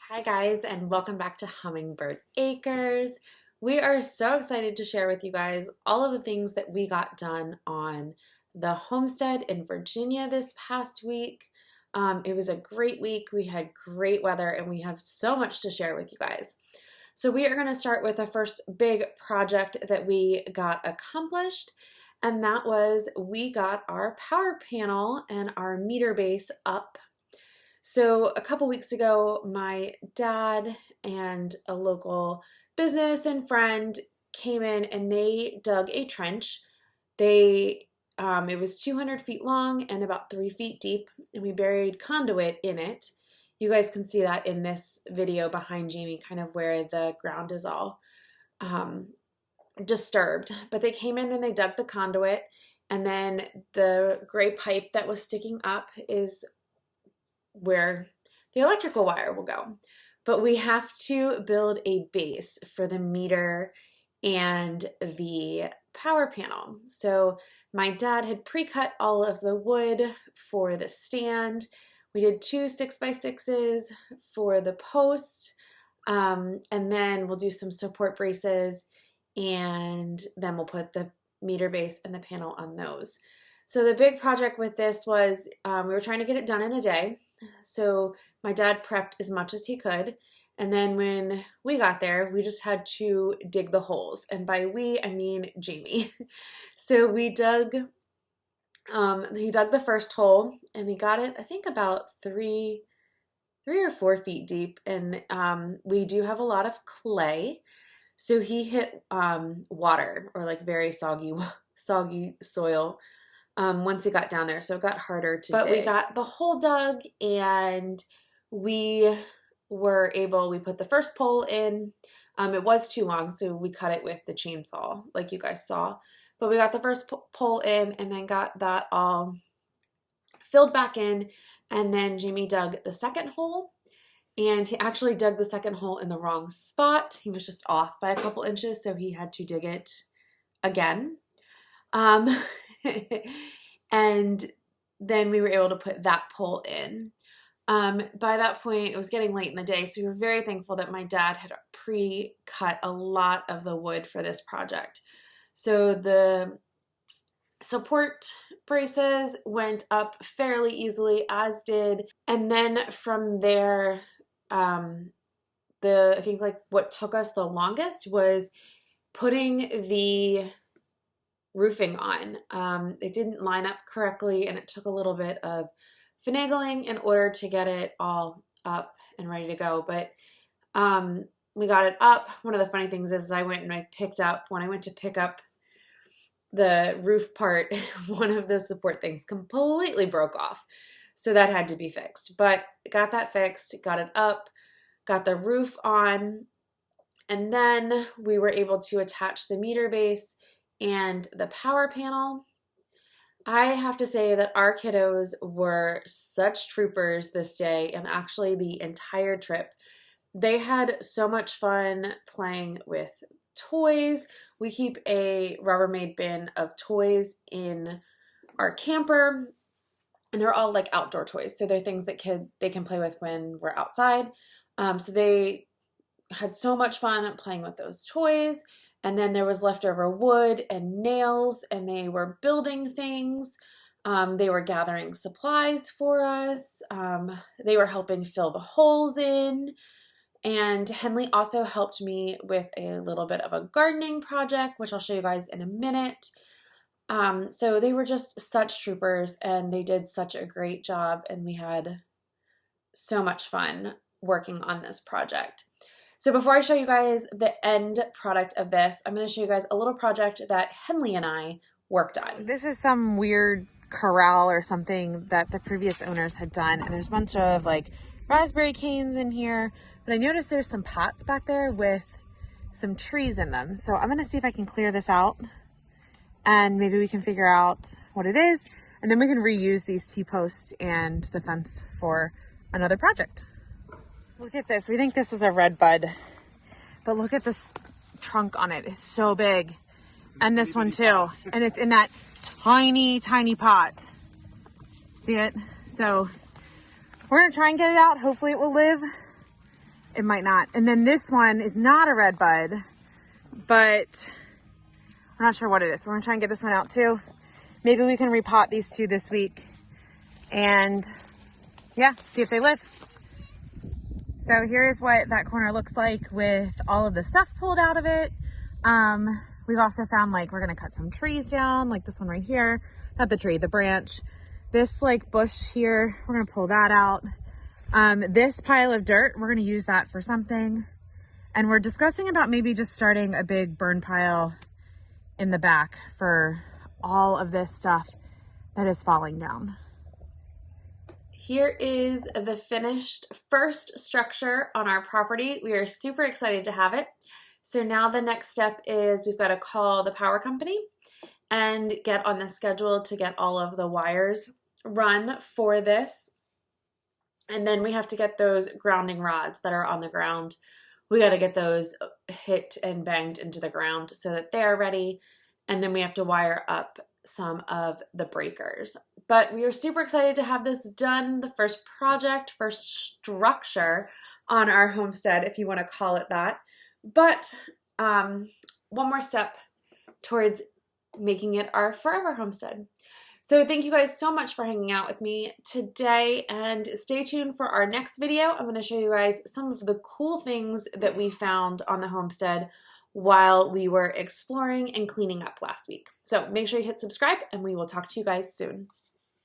Hi guys, and welcome back to Hummingbird Acres. We are so excited to share with you guys all of the things that we got done on the homestead in Virginia this past week. It was a great week. We had great weather and we have so much to share with you guys. So we are going to start with the first big project that we got accomplished, and that was we got our power panel and our meter base up. So a couple weeks ago, my dad and a local business and friend came in and they dug a trench. It was 200 feet long and about 3 feet deep, and we buried conduit in it. You guys can see that in this video behind Jamie, kind of where the ground is all disturbed. But they came in and they dug the conduit, and then the gray pipe that was sticking up is where the electrical wire will go. But we have to build a base for the meter and the power panel. So my dad had pre-cut all of the wood for the stand. We did 2 6x6s for the posts, and then we'll do some support braces, and then we'll put the meter base and the panel on those. So the big project with this was we were trying to get it done in a day. So my dad prepped as much as he could. And then when we got there, we just had to dig the holes. And by we, I mean Jamie. So he dug the first hole and he got it, I think about 3 or 4 feet deep. And we do have a lot of clay. So he hit water, or like very soggy soil, once he got down there, so it got harder to dig. But we got the hole dug, and we put the first pole in. It was too long, so we cut it with the chainsaw, like you guys saw. But we got the first pole in, and then got that all filled back in, and then Jamie dug the second hole, and he actually dug the second hole in the wrong spot. He was just off by a couple inches, so he had to dig it again. And then we were able to put that pole in. By that point, it was getting late in the day, so we were very thankful that my dad had pre-cut a lot of the wood for this project. So the support braces went up fairly easily, as did, and then from there, I think like what took us the longest was putting the roofing on. It didn't line up correctly, and it took a little bit of finagling in order to get it all up and ready to go. But we got it up. One of the funny things is when I went to pick up the roof part, one of the support things completely broke off. So that had to be fixed. But got that fixed, got it up, got the roof on, and then we were able to attach the meter base and the power panel. I have to say that our kiddos were such troopers this day, and actually the entire trip. They had so much fun playing with toys. We keep a Rubbermaid bin of toys in our camper, and they're all like outdoor toys. So they're things that they can play with when we're outside. So they had so much fun playing with those toys. And then there was leftover wood and nails, and they were building things. They were gathering supplies for us. They were helping fill the holes in. And Henley also helped me with a little bit of a gardening project, which I'll show you guys in a minute. So they were just such troopers, and they did such a great job, and we had so much fun working on this project. So before I show you guys the end product of this, I'm going to show you guys a little project that Henley and I worked on. This is some weird corral or something that the previous owners had done, and there's a bunch of like raspberry canes in here, but I noticed there's some pots back there with some trees in them. So I'm going to see if I can clear this out, and maybe we can figure out what it is, and then we can reuse these T-posts and the fence for another project. Look at this. We think this is a red bud, but look at this trunk on it. It's so big. And this one too. And it's in that tiny, tiny pot. See it? So we're going to try and get it out. Hopefully it will live. it might not. And then this one is not a red bud, but we're not sure what it is. We're gonna try and get this one out too. Maybe we can repot these two this week and yeah, see if they live. So here's what that corner looks like with all of the stuff pulled out of it. We've also found like, we're gonna cut some trees down, like this one right here. Not the tree, the branch. This like bush here, we're gonna pull that out. This pile of dirt, we're gonna use that for something. And we're discussing about maybe just starting a big burn pile in the back for all of this stuff that is falling down. Here is the finished first structure on our property. We are super excited to have it. So now the next step is we've got to call the power company and get on the schedule to get all of the wires run for this. And then we have to get those grounding rods that are on the ground. We got to get those hit and banged into the ground so that they are ready. And then we have to wire up some of the breakers. But we are super excited to have this done, the first project, first structure on our homestead, if you want to call it that. But one more step towards making it our forever homestead. So thank you guys so much for hanging out with me today, and stay tuned for our next video. I'm going to show you guys some of the cool things that we found on the homestead while we were exploring and cleaning up last week. So make sure you hit subscribe, and we will talk to you guys soon.